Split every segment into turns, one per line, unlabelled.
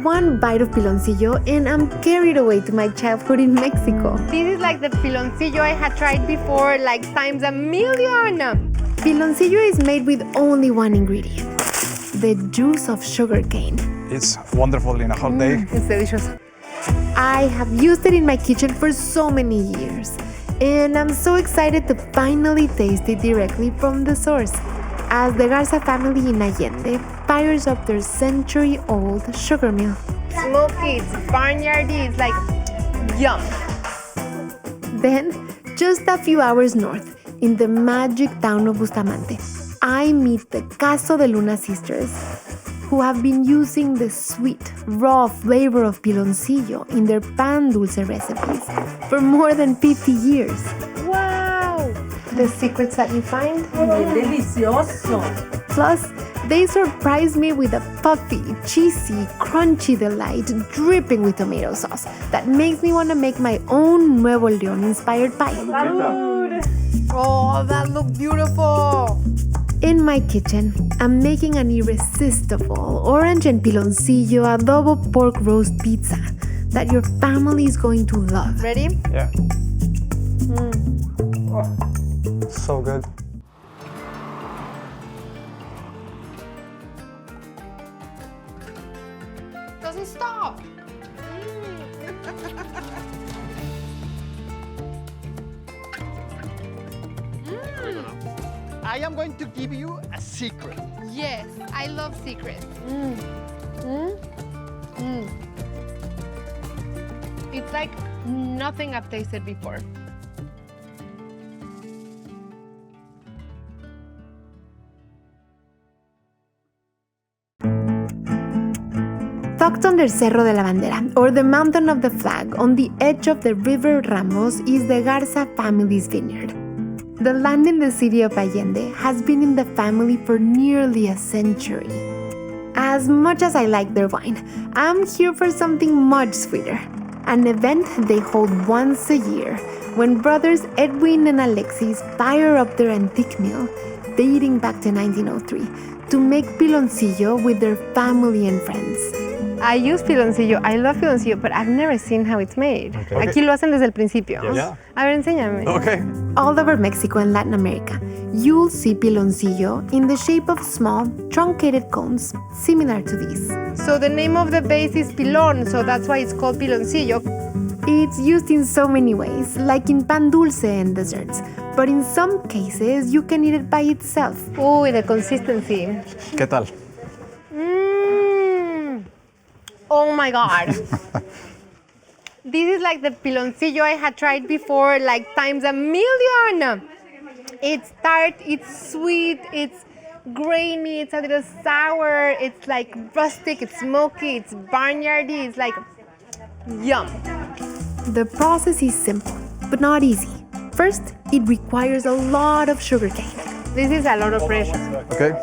one bite of piloncillo and I'm carried away to my childhood in Mexico.
This is like the piloncillo I had tried before, like times a million.
Piloncillo is made with only one ingredient, the juice of sugarcane.
It's wonderful in a hot day.
It's delicious.
I have used it in my kitchen for so many years, and I'm so excited to finally taste it directly from the source, as the Garza family in Allende fires up their century-old sugar mill.
Smoky, it's barnyardy, it's like yum.
Then, just a few hours north, in the magic town of Bustamante, I meet the Casso de Luna sisters, who have been using the sweet, raw flavor of piloncillo in their pan dulce recipes for more than 50 years.
Wow! The secrets that you find?
Delicioso.
Plus, they surprise me with a puffy, cheesy, crunchy delight dripping with tomato sauce that makes me want to make my own Nuevo León inspired pie.
Oh, that looks beautiful.
In my kitchen, I'm making an irresistible orange and piloncillo adobo pork roast pizza that your family is going to love.
Ready?
Yeah. Oh, so good.
Doesn't stop.
I am going to give you a secret.
Yes, I love secrets. It's like nothing I've tasted before.
Tucked under Cerro de la Bandera, or the Mountain of the Flag, on the edge of the River Ramos, is the Garza family's vineyard. The land in the city of Allende has been in the family for nearly a century. As much as I like their wine, I'm here for something much sweeter. An event they hold once a year, when brothers Edwin and Alexis fire up their antique mill, dating back to 1903, to make piloncillo with their family and friends.
I use piloncillo. I love piloncillo, but I've never seen how it's made.
Okay.
Aquí lo hacen desde el principio.
Yeah.
A ver, enséñame.
Okay.
All over Mexico and Latin America, you'll see piloncillo in the shape of small, truncated cones similar to these.
So the name of the base is pilon, so that's why it's called piloncillo.
It's used in so many ways, like in pan dulce and desserts, but in some cases you can eat it by itself.
Uy, the consistency.
¿Qué tal?
Oh my God. This is like the piloncillo I had tried before, like times a million. It's tart, it's sweet, it's grainy, it's a little sour, it's like rustic, it's smoky, it's barnyardy, it's like yum.
The process is simple, but not easy. First, it requires a lot of sugarcane.
This is a lot of pressure.
Okay.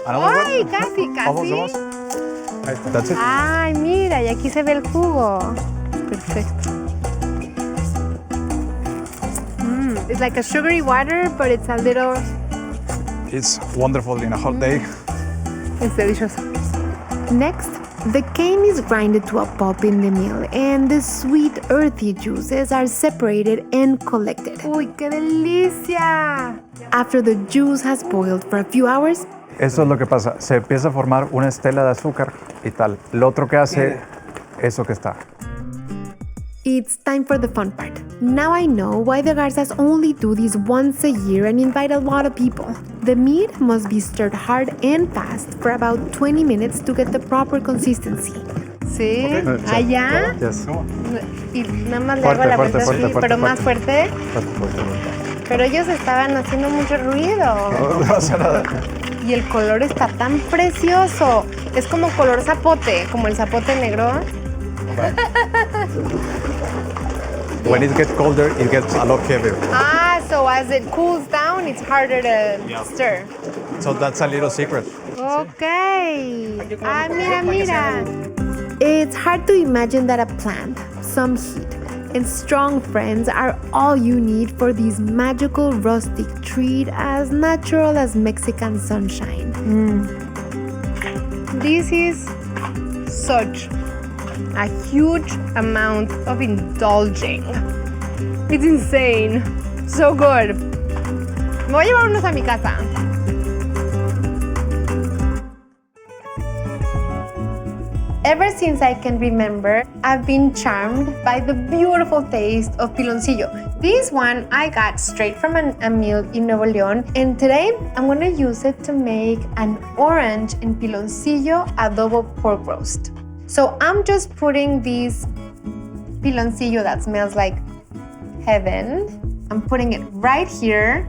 Another
Ay,
one?
casi,
Almost.
casi.
That's it.
Ay, mira, y aquí se ve el jugo. Perfecto. It's like a sugary water, but it's a little...
It's wonderful in a hot day.
It's delicious.
Next, the cane is grinded to a pulp in the mill, and the sweet, earthy juices are separated and collected.
Uy, qué delicia.
After the juice has boiled for a few hours,
Eso es lo que pasa. Se empieza a formar una estela de azúcar y tal. Lo otro que hace, eso que está.
it's time for the fun part. Now I know why the Garzas only do this once a year and invite a lot of people. The meat must be stirred hard and fast for about 20 minutes to get the proper consistency.
Sí,
Okay.
allá.
Yes.
Y nada más le hago la vuelta así, pero más fuerte.
Fuerte.
Pero ellos estaban haciendo mucho ruido.
No pasa nada.
Y el color está tan precioso. Es como color zapote, como el zapote negro.
When it gets colder, it gets a lot heavier.
Ah, so as it cools down, it's harder to stir.
So that's a little secret.
Okay. Ah, mira.
It's hard to imagine that a plant, some heat, and strong friends are all you need for this magical rustic treat as natural as Mexican sunshine.
This is such a huge amount of indulging. It's insane. So good. Me voy a llevar unos a mi casa.
Ever since I can remember, I've been charmed by the beautiful taste of Piloncillo. This one I got straight from a meal in Nuevo León, and today I'm gonna use it to make an orange and Piloncillo adobo pork roast. So I'm just putting this Piloncillo that smells like heaven. I'm putting it right here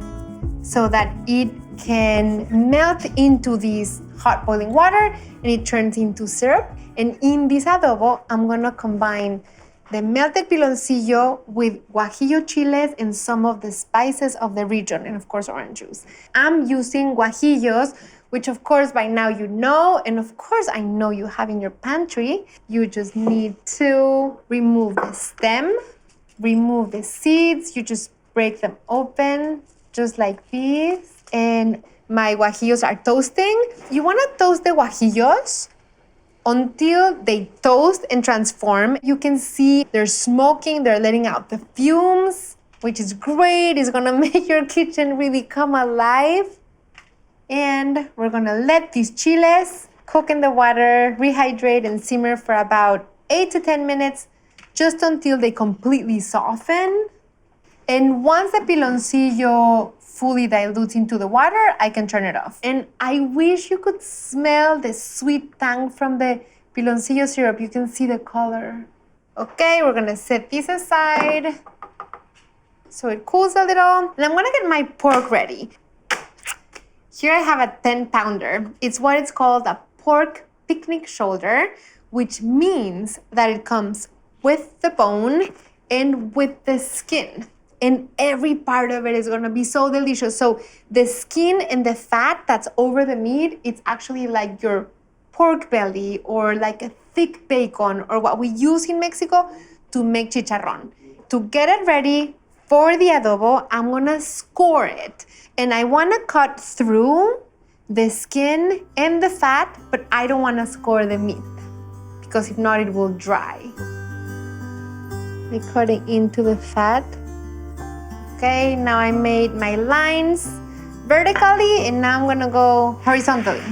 so that it can melt into this hot boiling water and it turns into syrup. And in this adobo, I'm gonna combine the melted piloncillo with guajillo chiles and some of the spices of the region, and of course orange juice. I'm using guajillos, which of course by now you know, and of course I know you have in your pantry. You just need to remove the stem, remove the seeds, you just break them open, just like this. And my guajillos are toasting. You wanna toast the guajillos until they toast and transform. You can see they're smoking, they're letting out the fumes, which is great. It's gonna make your kitchen really come alive. And we're gonna let these chiles cook in the water, rehydrate and simmer for about 8 to 10 minutes, just until they completely soften. And once the piloncillo fully dilutes into the water, I can turn it off. And I wish you could smell the sweet tang from the piloncillo syrup. You can see the color. Okay, we're gonna set this aside so it cools a little. And I'm gonna get my pork ready. Here I have a 10-pounder. It's what it's called a pork picnic shoulder, which means that it comes with the bone and with the skin. And every part of it is gonna be so delicious. So the skin and the fat that's over the meat, it's actually like your pork belly or like a thick bacon or what we use in Mexico to make chicharrón. To get it ready for the adobo, I'm gonna score it. And I wanna cut through the skin and the fat, but I don't wanna score the meat because if not, it will dry. I cut it into the fat. Okay, now I made my lines vertically and now I'm gonna go horizontally.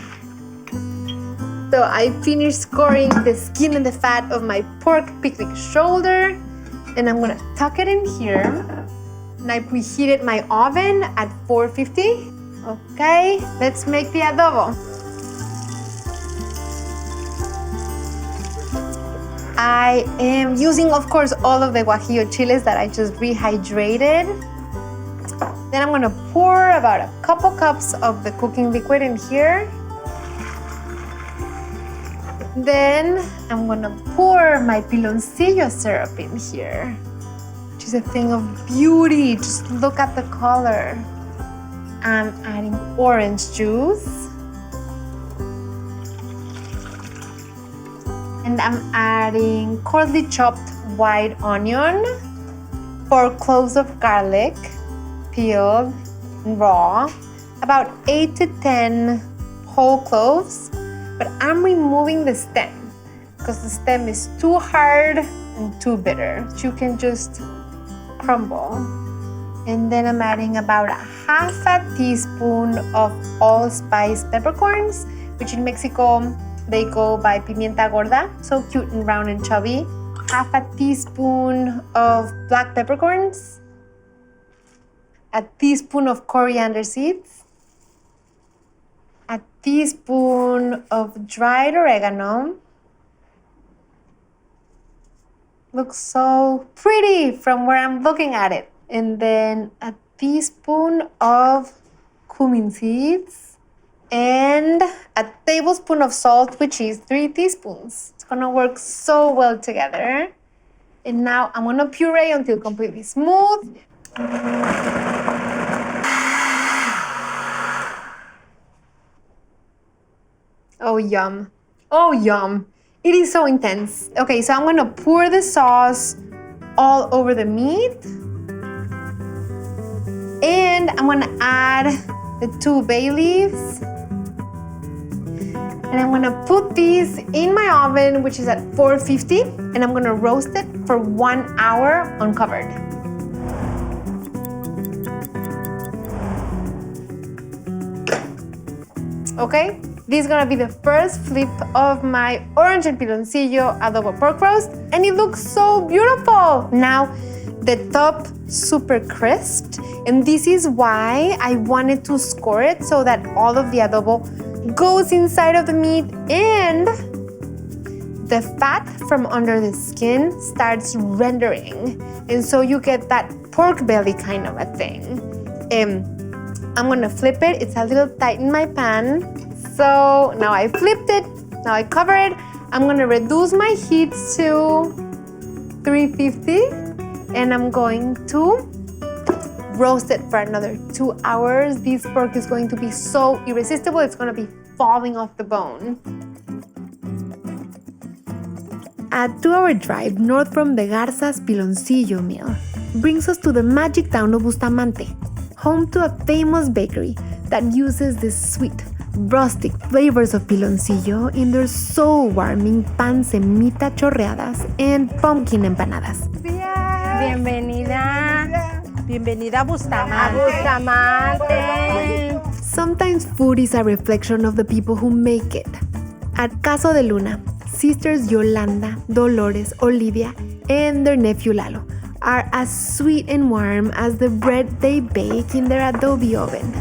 So I finished scoring the skin and the fat of my pork picnic shoulder and I'm gonna tuck it in here. And I preheated my oven at 450. Okay, let's make the adobo. I am using, of course, all of the guajillo chiles that I just rehydrated. Then I'm gonna pour about a couple cups of the cooking liquid in here. Then I'm gonna pour my piloncillo syrup in here, which is a thing of beauty. Just look at the color. I'm adding orange juice. And I'm adding coarsely chopped white onion, 4 cloves of garlic, peeled and raw, about 8 to 10 whole cloves, but I'm removing the stem because the stem is too hard and too bitter. You can just crumble. And then I'm adding about a half a teaspoon of allspice peppercorns, which in Mexico they go by pimienta gorda, so cute and round and chubby. Half a teaspoon of black peppercorns, a teaspoon of coriander seeds, a teaspoon of dried oregano. Looks so pretty from where I'm looking at it. And then a teaspoon of cumin seeds and a tablespoon of salt, which is 3 teaspoons. It's gonna work so well together. And now I'm gonna puree until completely smooth. Oh, yum. Oh, yum. It is so intense. Okay, so I'm gonna pour the sauce all over the meat. And I'm gonna add the 2 bay leaves
And I'm gonna put these in my oven, which is at 450, and I'm gonna roast it for 1 hour uncovered. Okay, this is gonna be the first flip of my orange and piloncillo adobo pork roast, and it looks so beautiful. Now, the top super crisped, and this is why I wanted to score it so that all of the adobo goes inside of the meat and the fat from under the skin starts rendering, and so you get that pork belly kind of a thing. I'm gonna flip it. It's a little tight in my pan. So now I flipped it, now I cover it. I'm gonna reduce my heat to 350 and I'm going to roast it for another 2 hours. This pork is going to be so irresistible, it's gonna be falling off the bone.
A 2-hour drive north from the Garza's Piloncillo mill brings us to the magic town of Bustamante, home to a famous bakery that uses the sweet, rustic flavors of piloncillo in their soul-warming pan semita chorreadas and pumpkin empanadas.
Bienvenida a Bustamante.
Sometimes food is a reflection of the people who make it. At Casso de Luna, sisters Yolanda, Dolores, Olivia, and their nephew Lalo are as sweet and warm as the bread they bake in their adobe oven.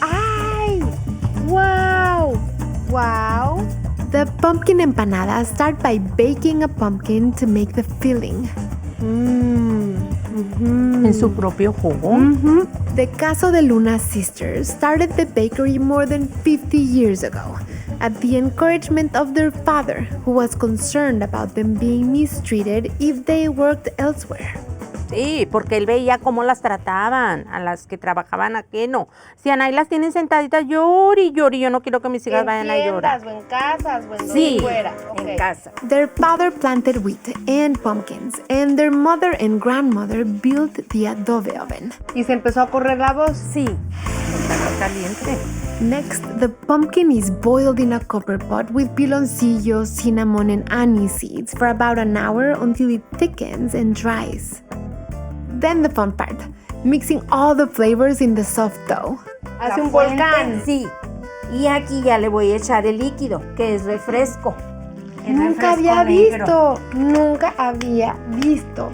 Ay! Wow! Wow!
The pumpkin empanadas start by baking a pumpkin to make the filling.
En su propio jugo.
The Casso de Luna sisters started the bakery more than 50 years ago at the encouragement of their father, who was concerned about them being mistreated if they worked elsewhere.
Sí, porque él veía cómo las trataban a las que trabajaban aquí, no. Si ahí las tienen sentaditas, llori, yo no quiero que mis hijas vayan a llorar.
O en casas, o en
Sí,
donde fuera.
en casa.
Their father planted wheat and pumpkins, and their mother and grandmother built the adobe oven.
Y se empezó a correr la voz.
Sí, está caliente.
Next, the pumpkin is boiled in a copper pot with piloncillo, cinnamon, and anise seeds for about an hour until it thickens and dries. Then the fun part, mixing all the flavors in the soft dough.
Hace un volcán.
Sí. Y aquí ya le voy a echar el líquido, que es refresco. Es
Nunca
refresco
había
negro.
visto.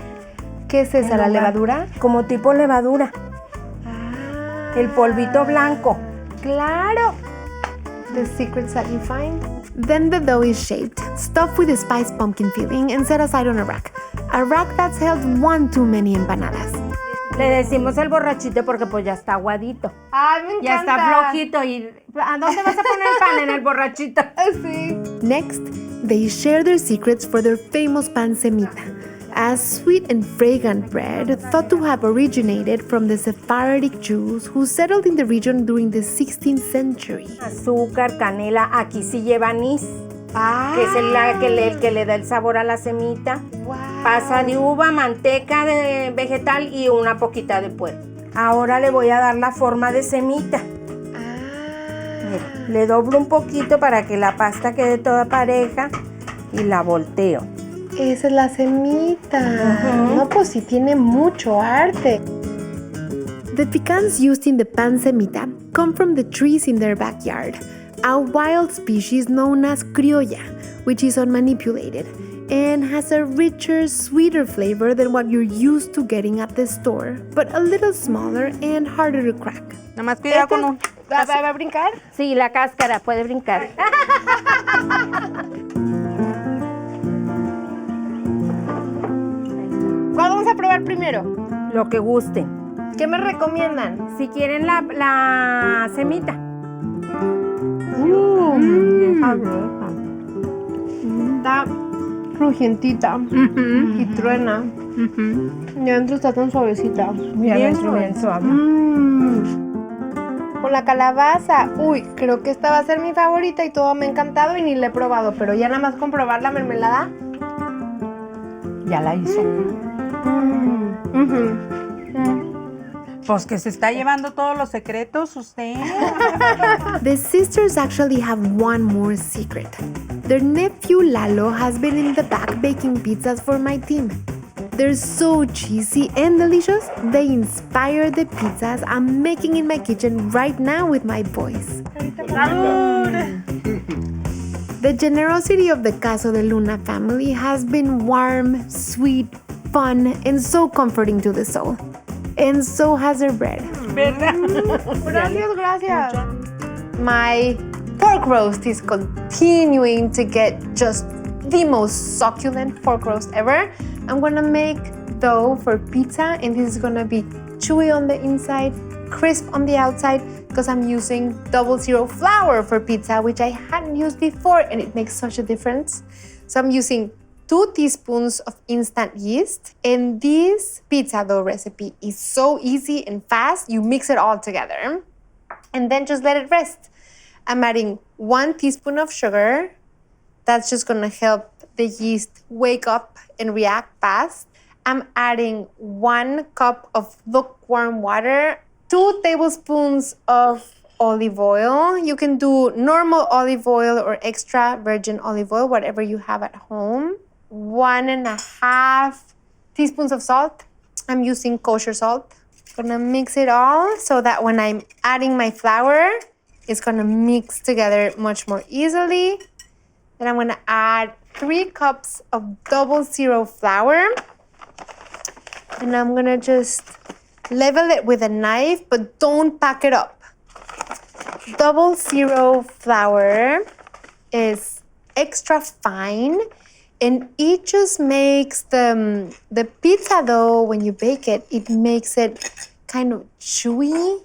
¿Qué es esa, la levadura?
Como tipo levadura. El polvito blanco.
Claro. The secrets that you find.
Then the dough is shaped, stuffed with the spiced pumpkin filling, and set aside on a rack. A rack that's held one too many empanadas.
Le decimos el borrachito porque pues ya está aguadito.
Ay, me encanta.
Ya está flojito. ¿Y a dónde vas a poner el pan? En el borrachito.
Sí.
Next, they share their secrets for their famous pan semita, a sweet and fragrant bread thought to have originated from the Sephardic Jews who settled in the region during the 16th century.
Azúcar, canela, aquí sí lleva anís, que es el que le da el sabor a la semita.
Wow.
Pasa de uva, manteca de vegetal y una poquita de puerco. Ahora le voy a dar la forma de semita. Mira, le doblo un poquito para que la pasta quede toda pareja y la volteo.
Esa es la semita. No, pues sí tiene mucho arte.
The pecans used in the pan semita come from the trees in their backyard, a wild species known as criolla, which is unmanipulated and has a richer, sweeter flavor than what you're used to getting at the store, but a little smaller and harder to crack.
Nada más cuidado con un...
¿Va a brincar?
Sí, la cáscara puede brincar.
¿Cuál vamos a probar primero?
Lo que gusten.
¿Qué me recomiendan?
Si quieren la semita.
Está crujientita y truena. Y adentro está tan suavecita.
Bien suave.
Con la calabaza. Uy, creo que esta va a ser mi favorita y todo me ha encantado y ni la he probado. Pero ya nada más con probar la mermelada.
Ya la hizo. Pues que se está llevando todos los secretos usted.
The sisters actually have one more secret. Their nephew Lalo has been in the back baking pizzas for my team. They're so cheesy and delicious, they inspire the pizzas I'm making in my kitchen right now with my boys. The generosity of the Casso de Luna family has been warm, sweet, fun, and so comforting to the soul. And so has their bread.
Gracias. My pork roast is continuing to get just the most succulent pork roast ever. I'm gonna make dough for pizza, and this is gonna be chewy on the inside, crisp on the outside, because I'm using 00 flour for pizza, which I hadn't used before, and it makes such a difference. So I'm using 2 teaspoons of instant yeast, and this pizza dough recipe is so easy and fast. You mix it all together and then just let it rest. I'm adding 1 teaspoon of sugar. That's just gonna help the yeast wake up and react fast. I'm adding 1 cup of lukewarm water, 2 tablespoons of olive oil. You can do normal olive oil or extra virgin olive oil, whatever you have at home. 1.5 teaspoons of salt. I'm using kosher salt. Gonna mix it all so that when I'm adding my flour, it's gonna mix together much more easily. Then I'm gonna add 3 cups of 00 flour. And I'm gonna just level it with a knife, but don't pack it up. 00 flour is extra fine, and it just makes the pizza dough, when you bake it, it makes it kind of chewy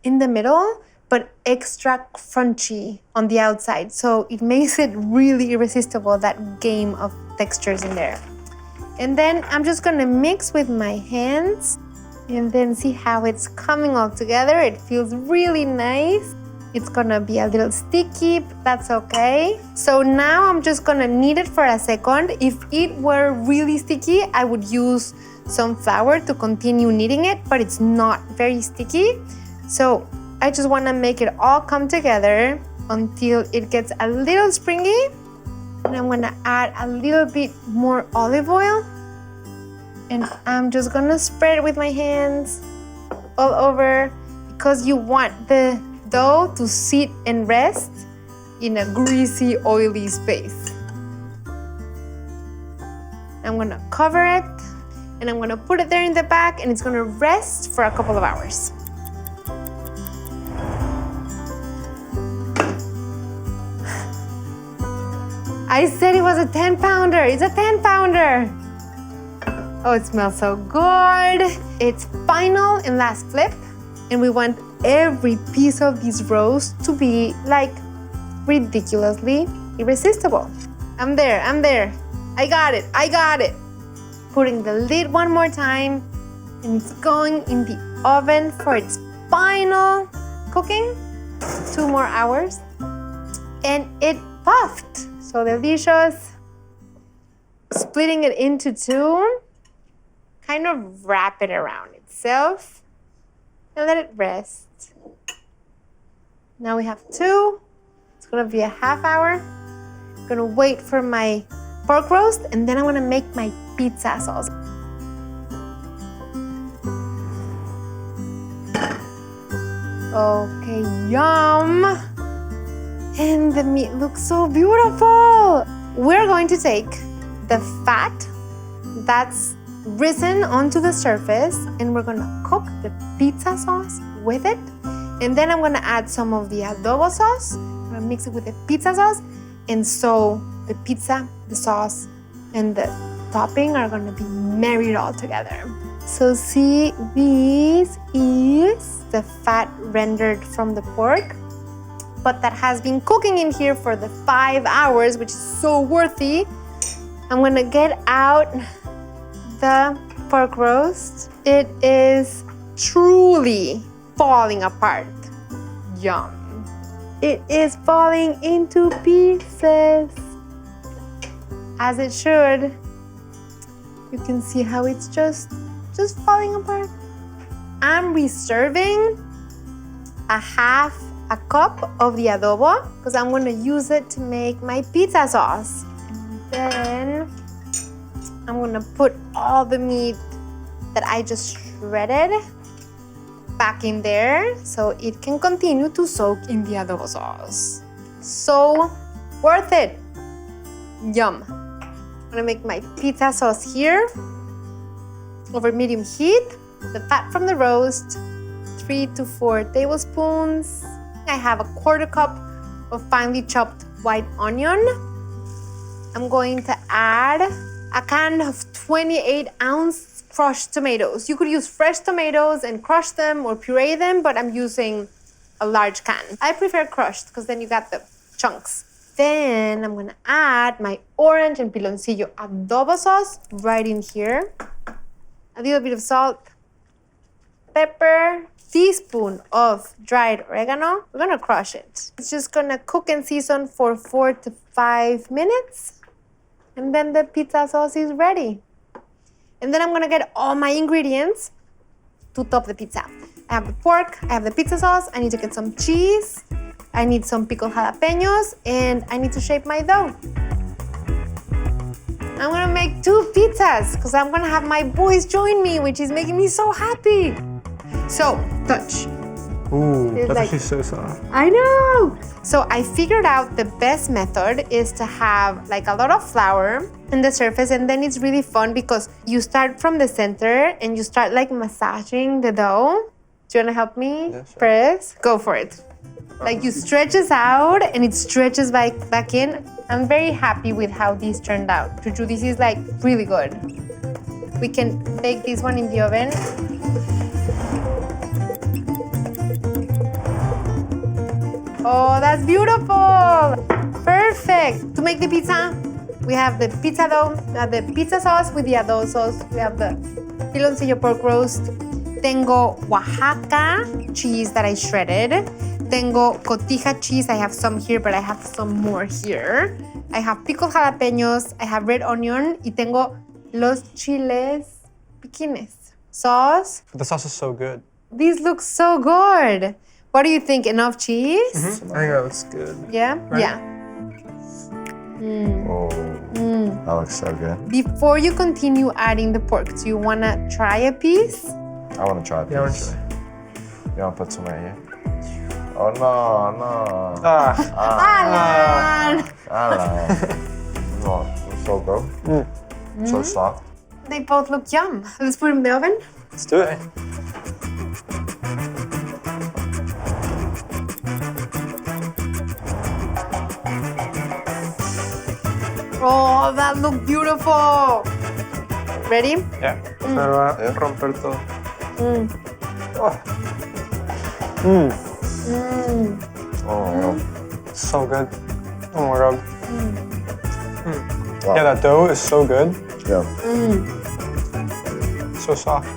in the middle, but extra crunchy on the outside. So it makes it really irresistible, that game of textures in there. And then I'm just gonna mix with my hands and then see how it's coming all together. It feels really nice. It's gonna be a little sticky, but that's okay. So now I'm just gonna knead it for a second. If it were really sticky, I would use some flour to continue kneading it, but it's not very sticky. So I just wanna make it all come together until it gets a little springy. And I'm gonna add a little bit more olive oil. And I'm just gonna spread it with my hands all over, because you want the dough to sit and rest in a greasy, oily space. I'm gonna cover it and I'm gonna put it there in the back, and it's gonna rest for a couple of hours. I said it was a 10-pounder. It's a 10-pounder. Oh, it smells so good. It's final and last flip, and we want every piece of this roast to be like ridiculously irresistible. I'm there. I got it. Putting the lid one more time, and it's going in the oven for its final cooking. 2 more hours, and it puffed. So delicious. Splitting it into 2, kind of wrap it around itself and let it rest. Now we have 2. It's gonna be a half hour. I'm gonna wait for my pork roast, and then I'm gonna make my pizza sauce. Okay, yum. And the meat looks so beautiful. We're going to take the fat that's risen onto the surface, and we're gonna cook the pizza sauce with it. And then I'm gonna add some of the adobo sauce. I'm gonna mix it with the pizza sauce. And so the pizza, the sauce, and the topping are gonna be married all together. So see, this is the fat rendered from the pork, but that has been cooking in here for the 5 hours, which is so worthy. I'm gonna get out the pork roast. It is truly falling apart. Yum. It is falling into pieces, as it should. You can see how it's just falling apart. I'm reserving a half a cup of the adobo because I'm gonna use it to make my pizza sauce. Then I'm gonna put all the meat that I just shredded back in there so it can continue to soak in the adobo sauce. So worth it. Yum. I'm gonna make my pizza sauce here over medium heat. The fat from the roast, 3 to 4 tablespoons. I have a 1/4 cup of finely chopped white onion. I'm going to add a can of 28-ounce crushed tomatoes. You could use fresh tomatoes and crush them or puree them, but I'm using a large can. I prefer crushed because then you got the chunks. Then I'm gonna add my orange and piloncillo adobo sauce right in here. A little bit of salt, pepper, teaspoon of dried oregano. We're gonna crush it. It's just gonna cook and season for 4 to 5 minutes. And then the pizza sauce is ready. And then I'm gonna get all my ingredients to top the pizza. I have the pork, I have the pizza sauce, I need to get some cheese, I need some pickled jalapenos, and I need to shape my dough. I'm gonna make 2 pizzas because I'm gonna have my boys join me, which is making me so happy. So, touch.
Ooh,
It's
that's
like-
actually so soft.
I know. So I figured out the best method is to have like a lot of flour in the surface, and then it's really fun because you start from the center and you start like massaging the dough. Do you wanna help me?
Yeah, sure.
Press? Go for it. Like you stretch this out and it stretches back in. I'm very happy with how these turned out. Juju, this is like really good. We can bake this one in the oven. Oh, that's beautiful. Perfect. To make the pizza, we have the pizza dough, we have the pizza sauce with the adobo sauce, we have the piloncillo pork roast. Tengo Oaxaca cheese that I shredded. Tengo cotija cheese. I have some here, but I have some more here. I have pickled jalapenos. I have red onion. Y tengo los chiles piquines. Sauce.
The sauce is so good.
These look so good. What do you think? Enough cheese?
I think that looks good.
Yeah?
Right.
Yeah.
Oh, that looks so good.
Before you continue adding the pork, do you want to try a piece?
I want to try this.
Yeah, I want to try.
You want to put some right here? Oh, no.
Ah,
Alan!
No, it's so good. So soft.
They both look yum. Let's put them in the oven.
let's do it.
Oh, that look beautiful. Ready?
Yeah. Se va a romper todo. Oh.
Oh,
So good. Oh my god.
wow.
Yeah, that dough is so good.
Yeah.
So soft.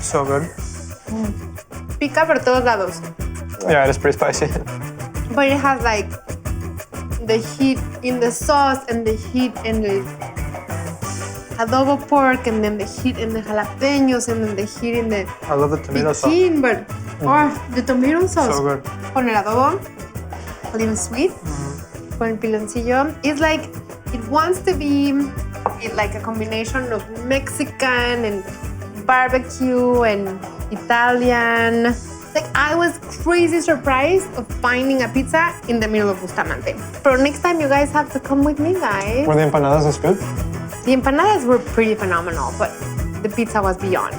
So good.
Pica por todos lados.
Yeah, it is pretty spicy.
But it has like the heat in the sauce and the heat in the adobo pork and then the heat in the jalapenos and then the heat in the
I love the tomato sauce.
piquín, but the tomato sauce
So good.
con el adobo, a little sweet, con el piloncillo. It's like, it wants to be like a combination of Mexican and barbecue and Italian. Like, I was crazy surprised of finding a pizza in the middle of Bustamante. But next time you guys have to come with me, guys.
Were the empanadas as good?
The empanadas were pretty phenomenal, but the pizza was beyond.